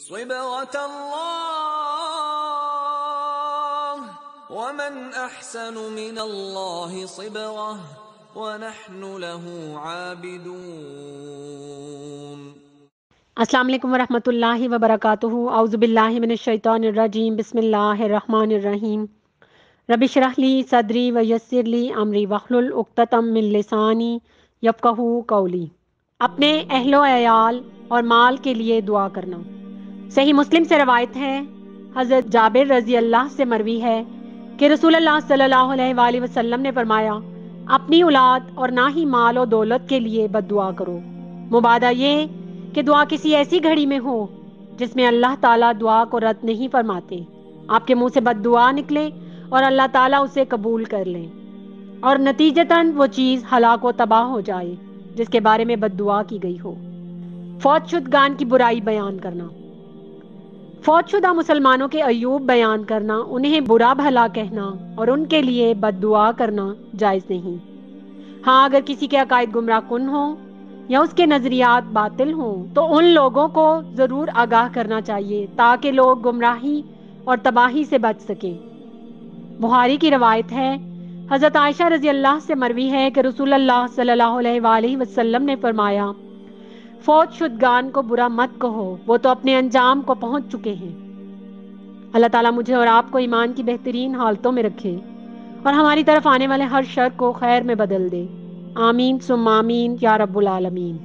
صبغة الله ومن أحسن من الله صبغة وَنَحْنُ لَهُ عَابِدُونَ۔ السلام علیکم ورحمۃ اللہ وبرکاتہ۔ اعوذ باللہ من الشیطان الرجیم، بسم اللہ الرحمن الرحیم۔ رب اشرح لی صدری ویسر لی امری واحلل عقدۃ من لسانی یفقہوا قولی۔ اپنے اہل و عیال اور مال کے لیے دعا کرنا۔ صحیح مسلم سے روایت ہے، حضرت جابر رضی اللہ سے مروی ہے کہ رسول اللہ صلی اللہ علیہ وآلہ وسلم نے فرمایا، اپنی اولاد اور نہ ہی مال و دولت کے لیے بد دعا کرو، مبادا یہ کہ دعا کسی ایسی گھڑی میں ہو جس میں اللہ تعالیٰ دعا کو رد نہیں فرماتے، آپ کے منہ سے بد دعا نکلے اور اللہ تعالیٰ اسے قبول کر لیں، اور نتیجتاً وہ چیز ہلاک و تباہ ہو جائے جس کے بارے میں بد دعا کی گئی ہو۔ فوت شدگان کی برائی بیان کرنا۔ فوت شدہ مسلمانوں کے عیوب بیان کرنا، انہیں برا بھلا کہنا اور ان کے لیے بد دعا کرنا جائز نہیں۔ ہاں، اگر کسی کے عقائد گمراہ کن ہوں یا اس کے نظریات باطل ہوں تو ان لوگوں کو ضرور آگاہ کرنا چاہیے تاکہ لوگ گمراہی اور تباہی سے بچ سکیں۔ بخاری کی روایت ہے، حضرت عائشہ رضی اللہ سے مروی ہے کہ رسول اللہ صلی اللہ علیہ وآلہ وسلم نے فرمایا، فوت شدگان کو برا مت کہو، وہ تو اپنے انجام کو پہنچ چکے ہیں۔ اللہ تعالیٰ مجھے اور آپ کو ایمان کی بہترین حالتوں میں رکھے اور ہماری طرف آنے والے ہر شر کو خیر میں بدل دے، آمین ثم آمین یا رب العالمین۔